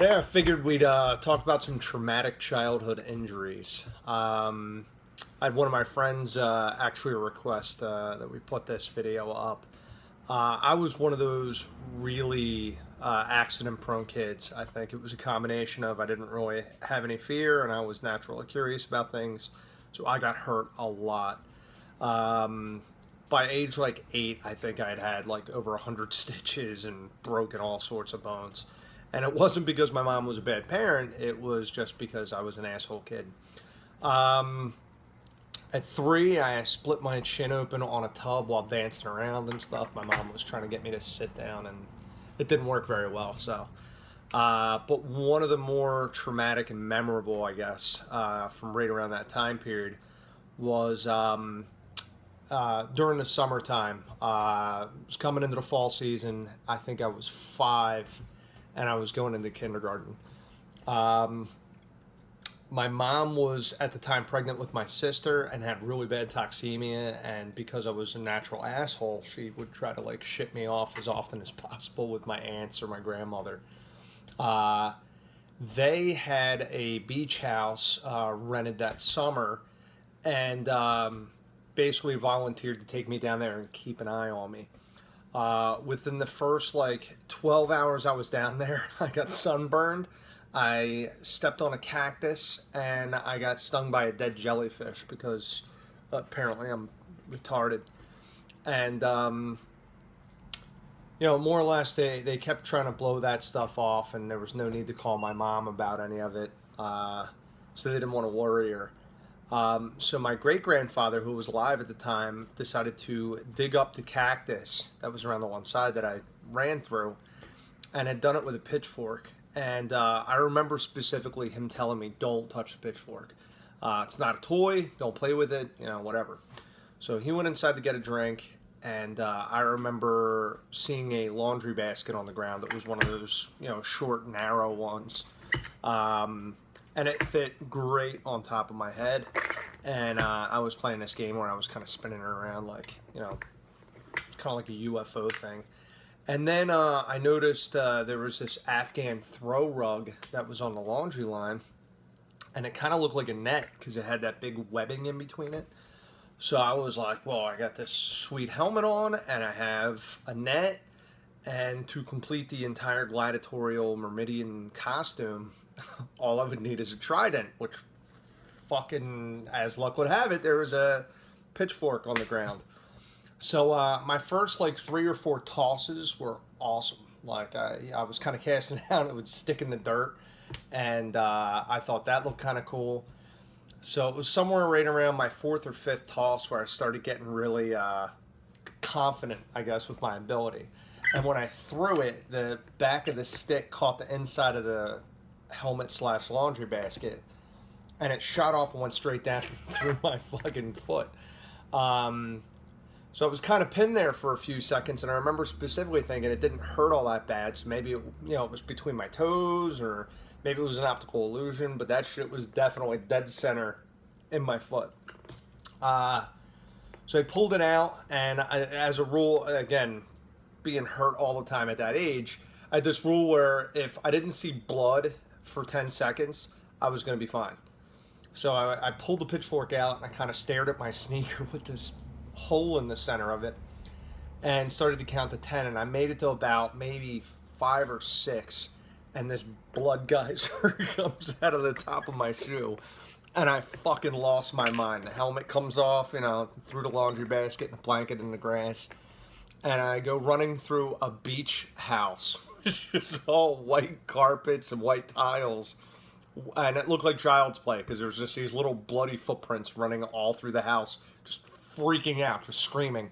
Yeah, I figured we'd talk about some traumatic childhood injuries. I had one of my friends actually request that we put this video up. I was one of those really accident prone kids. I think it was a combination of I didn't really have any fear and I was naturally curious about things. So I got hurt a lot. Um, by age like 8, I think I'd had like over 100 stitches and broken all sorts of bones. And it wasn't because my mom was a bad parent, it was just because I was an asshole kid. Um, at 3, I split my chin open on a tub while dancing around and stuff. My mom was trying to get me to sit down, and it didn't work very well. But one of the more traumatic and memorable, I guess, from right around that time period was during the summertime. It was coming into the fall season. I think I was 5, and I was going into kindergarten. Um, my mom was at the time pregnant with my sister and had really bad toxemia, and because I was a natural asshole, she would try to like ship me off as often as possible with my aunts or my grandmother. Uh, they had a beach house rented that summer, and basically volunteered to take me down there and keep an eye on me. Within the first like 12 hours I was down there, I got sunburned. I stepped on a cactus and I got stung by a dead jellyfish because apparently I'm retarded. And, more or less they kept trying to blow that stuff off, and there was no need to call my mom about any of it. So they didn't want to worry her. So my great grandfather, who was alive at the time, decided to dig up the cactus that was around the one side that I ran through, and had done it with a pitchfork. And I remember specifically him telling me, "Don't touch the pitchfork. It's not a toy. Don't play with it. Whatever." So he went inside to get a drink, and I remember seeing a laundry basket on the ground. It was one of those, short, narrow ones. Um, and it fit great on top of my head. And I was playing this game where I was kind of spinning it around like, kind of like a UFO thing. And then I noticed there was this Afghan throw rug that was on the laundry line, and it kind of looked like a net because it had that big webbing in between it. So I was like, well, I got this sweet helmet on, and I have a net, and to complete the entire gladiatorial Myrmidian costume, all I would need is a trident, which fucking, as luck would have it, there was a pitchfork on the ground. So my first like 3 or 4 tosses were awesome. Like I was kind of casting it out, it would stick in the dirt, and I thought that looked kind of cool. So it was somewhere right around my 4th or 5th toss where I started getting really confident, I guess, with my ability. And when I threw it, the back of the stick caught the inside of the helmet slash laundry basket, and it shot off and went straight down through my fucking foot. Um, so I was kind of pinned there for a few seconds, and I remember specifically thinking it didn't hurt all that bad. So maybe it was between my toes, or maybe it was an optical illusion. But that shit was definitely dead center in my foot. Uh, so I pulled it out, and as a rule, again, being hurt all the time at that age, I had this rule where if I didn't see blood for 10 seconds, I was going to be fine. So I pulled the pitchfork out and I kind of stared at my sneaker with this hole in the center of it and started to count to 10. And I made it to about maybe 5 or 6. And this blood geyser comes out of the top of my shoe. And I fucking lost my mind. The helmet comes off, through the laundry basket and a blanket in the grass. And I go running through a beach house, which is all white carpets and white tiles, and it looked like child's play because there was just these little bloody footprints running all through the house, just freaking out, just screaming.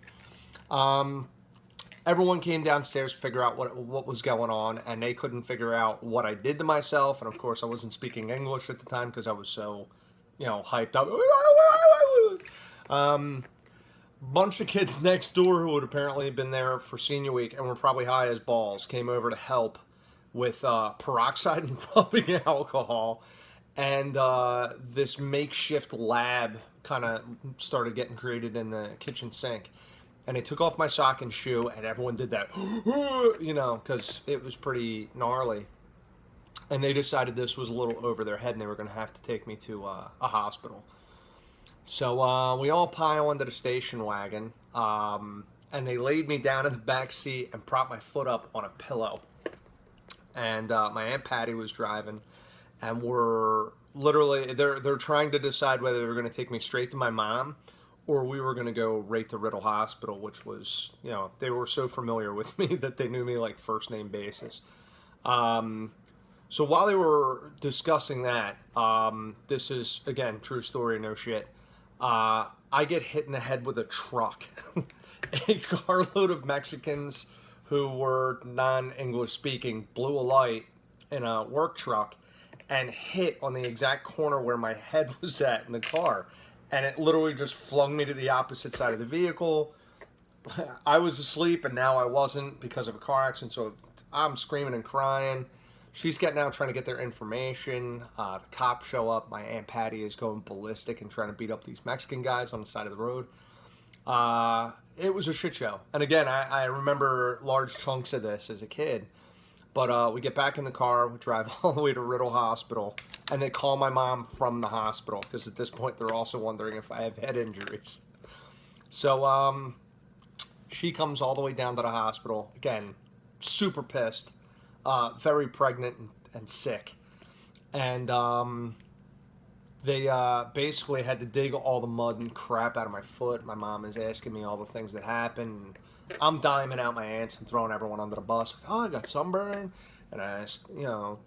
Um, Everyone came downstairs to figure out what was going on, and they couldn't figure out what I did to myself. And of course, I wasn't speaking English at the time because I was so, hyped up. Um, Bunch of kids next door who had apparently been there for senior week and were probably high as balls came over to help with peroxide and rubbing alcohol, and this makeshift lab kind of started getting created in the kitchen sink. And they took off my sock and shoe, and everyone did that, because it was pretty gnarly. and they decided this was a little over their head and they were going to have to take me to a hospital. So we all pile into the station wagon, and they laid me down in the back seat and propped my foot up on a pillow. And my Aunt Patty was driving, and we're literally they're trying to decide whether they're going to take me straight to my mom or we were going to go right to Riddle Hospital, which was, they were so familiar with me that they knew me like first name basis. So while they were discussing that, this is, again, true story, no shit. I get hit in the head with a truck. A carload of Mexicans who were non-English speaking blew a light in a work truck and hit on the exact corner where my head was at in the car. And it literally just flung me to the opposite side of the vehicle. I was asleep and now I wasn't because of a car accident, so I'm screaming and crying. She's getting out trying to get their information. The cops show up. My Aunt Patty is going ballistic and trying to beat up these Mexican guys on the side of the road. It was a shit show. And again, I remember large chunks of this as a kid. But we get back in the car, we drive all the way to Riddle Hospital, and they call my mom from the hospital because at this point they're also wondering if I have head injuries. So she comes all the way down to the hospital. Again, super pissed, very pregnant and sick. And they basically had to dig all the mud and crap out of my foot. My mom is asking me all the things that happened. I'm diming out my aunts and throwing everyone under the bus. Like, oh, I got sunburn, and I,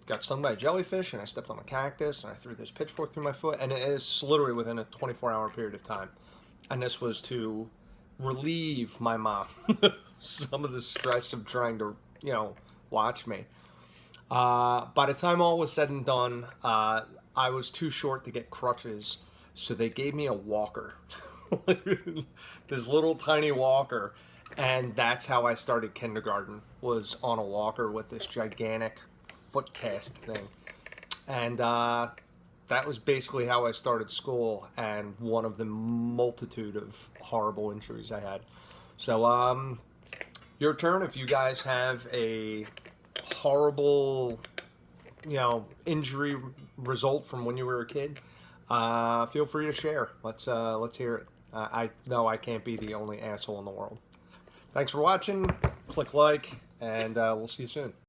got stung by a jellyfish, and I stepped on a cactus, and I threw this pitchfork through my foot, and it is literally within a 24-hour period of time. And this was to relieve my mom some of the stress of trying to, watch me. By the time all was said and done, I was too short to get crutches, so they gave me a walker. This little tiny walker. And that's how I started kindergarten, was on a walker with this gigantic foot cast thing. And that was basically how I started school, and one of the multitude of horrible injuries I had. So your turn. If you guys have a horrible, injury result from when you were a kid, feel free to share. Let's hear it. I know I can't be the only asshole in the world. Thanks for watching. Click like, and we'll see you soon.